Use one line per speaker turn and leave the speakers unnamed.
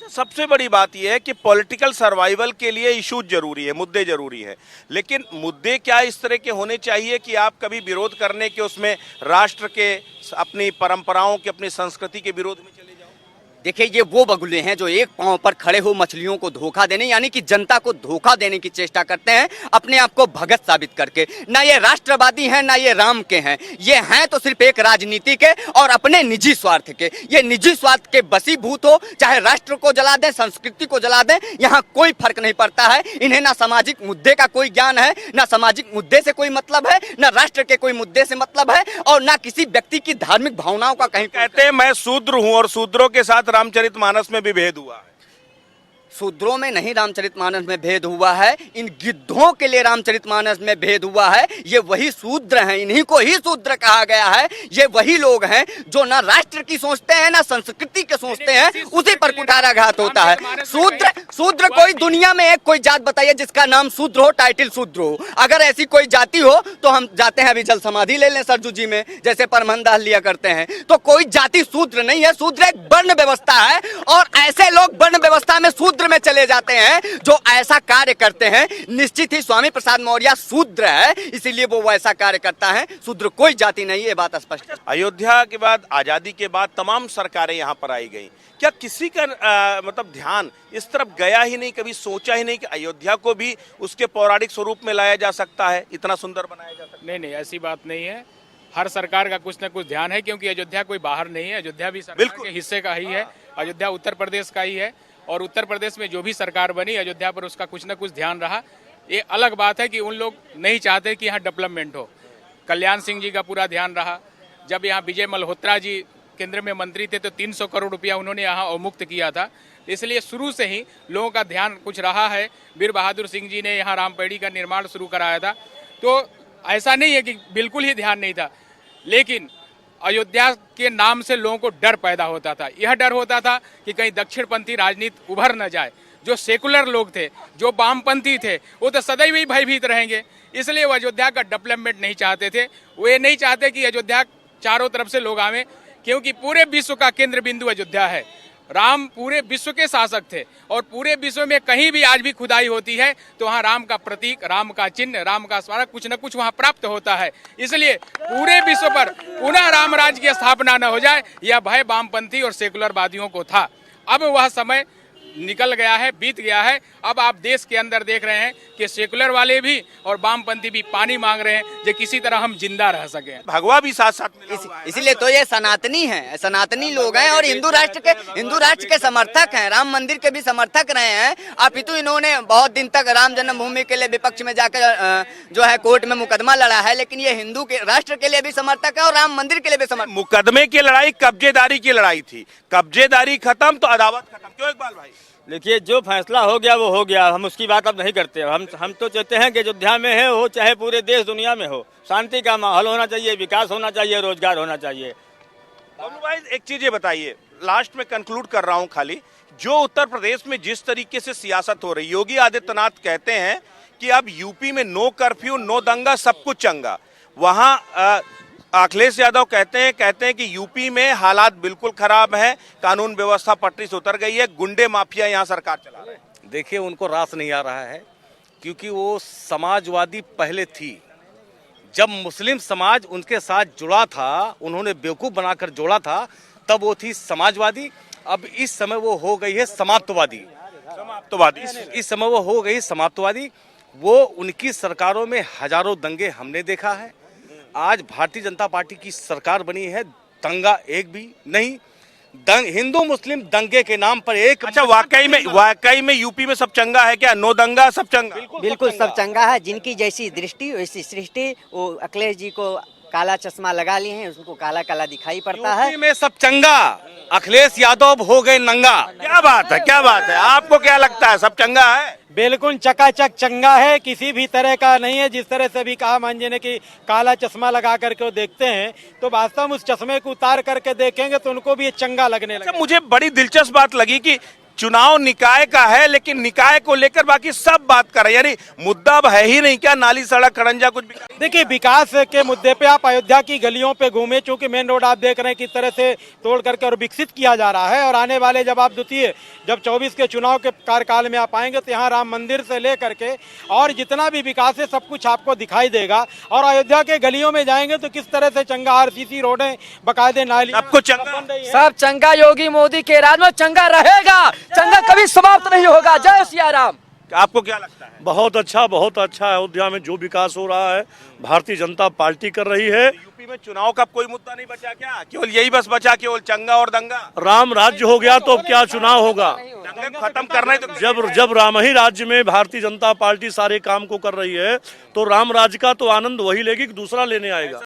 सबसे बड़ी बात यह है कि पॉलिटिकल सर्वाइवल के लिए इश्यूज जरूरी है, मुद्दे जरूरी है, लेकिन मुद्दे क्या इस तरह के होने चाहिए कि आप कभी विरोध करने के उसमें राष्ट्र के, अपनी परंपराओं के, अपनी संस्कृति के विरोध में चले जाओ।
देखिए, ये वो बगुले हैं जो एक पांव पर खड़े हो मछलियों को धोखा देने, यानी कि जनता को धोखा देने की चेष्टा करते हैं, अपने आप को भगत साबित करके। ना ये राष्ट्रवादी हैं, ना ये राम के हैं, ये हैं तो सिर्फ एक राजनीति के और अपने निजी स्वार्थ के। ये निजी स्वार्थ के बसीभूत हो, चाहे राष्ट्र को जला दें, संस्कृति को जला दें, यहाँ कोई फर्क नहीं पड़ता है। इन्हें ना सामाजिक मुद्दे का कोई ज्ञान है, ना सामाजिक मुद्दे से कोई मतलब है, ना राष्ट्र के कोई मुद्दे से मतलब है, और ना किसी व्यक्ति की धार्मिक भावनाओं का कहीं।
कहते हैं मैं शूद्र हूं और शूद्रों के साथ रामचरितमानस में भी भेद हुआ है।
शूद्रों में नहीं रामचरितमानस में भेद हुआ है, इन गिद्धों के लिए रामचरितमानस में भेद हुआ है। ये वही शूद्र हैं, इन्हीं को ही शूद्र कहा गया है। ये वही लोग हैं जो ना राष्ट्र की सोचते हैं, ना संस्कृति के सोचते हैं, उसी पर कुठाराघात होता है। शूद्र कोई दुनिया में एक कोई जात बताइए जिसका नाम शूद्र हो, टाइटल शूद्र हो। अगर ऐसी कोई जाति हो तो हम जाते हैं अभी जल समाधि ले लें सरजू जी में, जैसे परमहंस लिया करते हैं। तो कोई जाति शूद्र नहीं है, शूद्र एक वर्ण व्यवस्था है, और ऐसे लोग वर्ण व्यवस्था में शूद्र में चले जाते हैं जो ऐसा कार्य करते हैं। निश्चित ही स्वामी प्रसाद मौर्य शूद्र है, इसीलिए वो ऐसा कार्य करता है। शूद्र कोई जाति नहीं है, ये बात स्पष्ट है।
अयोध्या के बाद, आजादी के बाद तमाम सरकारें यहाँ पर आई गई, क्या किसी का मतलब ध्यान इस तरफ गया ही नहीं, कभी सोचा ही नहीं कि अयोध्या को भी उसके पौराणिक स्वरूप में लाया जा सकता है, इतना सुंदर बनाया जा सकता है?
नहीं, ऐसी बात नहीं है। हर सरकार का कुछ न कुछ ध्यान है, क्योंकि अयोध्या कोई बाहर नहीं है, अयोध्या भी सरकार के हिस्से का ही है। अयोध्या उत्तर प्रदेश का ही है, और उत्तर प्रदेश में जो भी सरकार बनी, अयोध्या पर उसका कुछ न कुछ ध्यान रहा। ये अलग बात है कि उन लोग नहीं चाहते कि यहाँ डेवलपमेंट हो। कल्याण सिंह जी का पूरा ध्यान रहा। जब यहाँ विजय मल्होत्रा जी केंद्र में मंत्री थे तो 300 करोड़ रुपया उन्होंने यहाँ अवमुक्त किया था। इसलिए शुरू से ही लोगों का ध्यान कुछ रहा है। वीर बहादुर सिंह जी ने यहाँ रामपेड़ी का निर्माण शुरू कराया था, तो ऐसा नहीं है कि बिल्कुल ही ध्यान नहीं था, लेकिन अयोध्या के नाम से लोगों को डर पैदा होता था। यह डर होता था कि कहीं दक्षिणपंथी राजनीति उभर न जाए। जो सेकुलर लोग थे, जो वामपंथी थे, वो तो सदैव ही भयभीत रहेंगे। इसलिए वो अयोध्या का डेवलपमेंट नहीं चाहते थे। वो ये नहीं चाहते कि अयोध्या चारों तरफ से लोग आवे, क्योंकि पूरे विश्व का केंद्र बिंदु अयोध्या है। राम पूरे विश्व के शासक थे, और पूरे विश्व में कहीं भी आज भी खुदाई होती है तो वहाँ राम का प्रतीक, राम का चिन्ह, राम का स्मारक कुछ न कुछ वहाँ प्राप्त होता है। इसलिए पूरे विश्व पर पुनः राम राज्य की स्थापना न हो जाए, यह भय वामपंथी और सेकुलरवादियों को था। अब वह समय निकल गया है, बीत गया है। अब आप देश के अंदर देख रहे हैं कि सेकुलर वाले भी और वामपंथी भी पानी मांग रहे हैं जो किसी तरह हम जिंदा रह सकें।
भगवा भी साथ साथ मिला हुआ है।
इसीलिए तो ये सनातनी हैं, सनातनी लोग हैं, और हिंदू राष्ट्र के समर्थक हैं, राम मंदिर के भी समर्थक रहे हैं। अपितु इन्होंने बहुत दिन तक राम जन्मभूमि के लिए विपक्ष में जाकर जो है कोर्ट में मुकदमा लड़ा है, लेकिन ये हिंदू के राष्ट्र के लिए भी समर्थक है और राम मंदिर के लिए भी समर्थक।
मुकदमे की लड़ाई कब्जेदारी की लड़ाई थी, कब्जेदारी खत्म तो अदावत खत्म। क्यों इकबाल भाई?
देखिए, जो फैसला हो गया वो हो गया, हम उसकी बात अब नहीं करते। हम तो चाहते हैं कि अयोध्या में है हो, चाहे पूरे देश दुनिया में हो, शांति का माहौल होना चाहिए, विकास होना चाहिए, रोजगार होना चाहिए।
बबलू भाई, एक चीज ये बताइए, लास्ट में कंक्लूड कर रहा हूं खाली, जो उत्तर प्रदेश में जिस तरीके से सियासत हो रही, योगी आदित्यनाथ कहते हैं कि अब यूपी में नो कर्फ्यू, नो दंगा, सब कुछ चंगा। वहां अखिलेश यादव कहते हैं कि यूपी में हालात बिल्कुल खराब है, कानून व्यवस्था पटरी से उतर गई है, गुंडे माफिया यहाँ सरकार चला रहे हैं।
देखिए, उनको रास नहीं आ रहा है, क्योंकि वो समाजवादी पहले थी। जब मुस्लिम समाज उनके साथ जुड़ा था, उन्होंने बेवकूफ़ बनाकर जोड़ा था, तब वो थी समाजवादी। अब इस समय वो हो गई है समाप्तवादी। इस समय वो हो गई समाप्तवादी। वो उनकी सरकारों में हजारों दंगे हमने देखा है। आज भारतीय जनता पार्टी की सरकार बनी है, दंगा एक भी नहीं। हिंदू मुस्लिम दंगे के नाम पर एक।
अच्छा, वाकई में यूपी में सब चंगा है क्या? नो दंगा, सब चंगा?
बिल्कुल सब चंगा है। जिनकी जैसी दृष्टि वैसी सृष्टि। वो अखिलेश जी को काला चश्मा लगा लिए हैं, उसको काला काला दिखाई पड़ता है।
यूपी में सब चंगा, अखिलेश यादव हो गए नंगा।
क्या बात है, क्या बात है? आपको क्या लगता है, सब चंगा है?
बिल्कुल चकाचक चंगा है, किसी भी तरह का नहीं है। जिस तरह से भी कहा मांझी ने कि काला चश्मा लगा करके वो देखते हैं, तो वास्तव में उस चश्मे को उतार करके देखेंगे तो उनको भी ये चंगा लगने लगा।
मुझे बड़ी दिलचस्प बात लगी कि चुनाव निकाय का है, लेकिन निकाय को लेकर बाकी सब बात कर रहे हैं, यानी मुद्दा अब है ही नहीं क्या? नाली सड़क खड़ंजा कुछ भी।
देखिए, विकास के मुद्दे पे आप अयोध्या की गलियों पे घूमे, चूंकि मेन रोड आप देख रहे हैं किस तरह से तोड़ करके और विकसित किया जा रहा है। और आने वाले जब 24 के चुनाव के कार्यकाल में आप आएंगे तो यहाँ राम मंदिर से लेकर के और जितना भी विकास है सब कुछ आपको दिखाई देगा। और अयोध्या के गलियों में जाएंगे तो किस तरह से चंगा RCC रोडें, बकायदे नाली,
सबको चंगा,
सब चंगा योगी मोदी के राज में चंगा रहेगा, चंगा कभी समाप्त नहीं होगा। जय सिया राम।
आपको क्या लगता है?
बहुत अच्छा अयोध्या में जो विकास हो रहा है भारतीय जनता पार्टी कर रही है।
यूपी में चुनाव का कोई मुद्दा नहीं बचा क्या? केवल यही बस बचा, केवल चंगा और दंगा।
राम राज्य हो गया तो अब क्या चुनाव होगा?
दंगे को खत्म करना है तो
जब राम ही राज्य में भारतीय जनता पार्टी सारे काम को कर रही है तो राम राज्य का तो आनंद वही लेगी कि दूसरा लेने आएगा।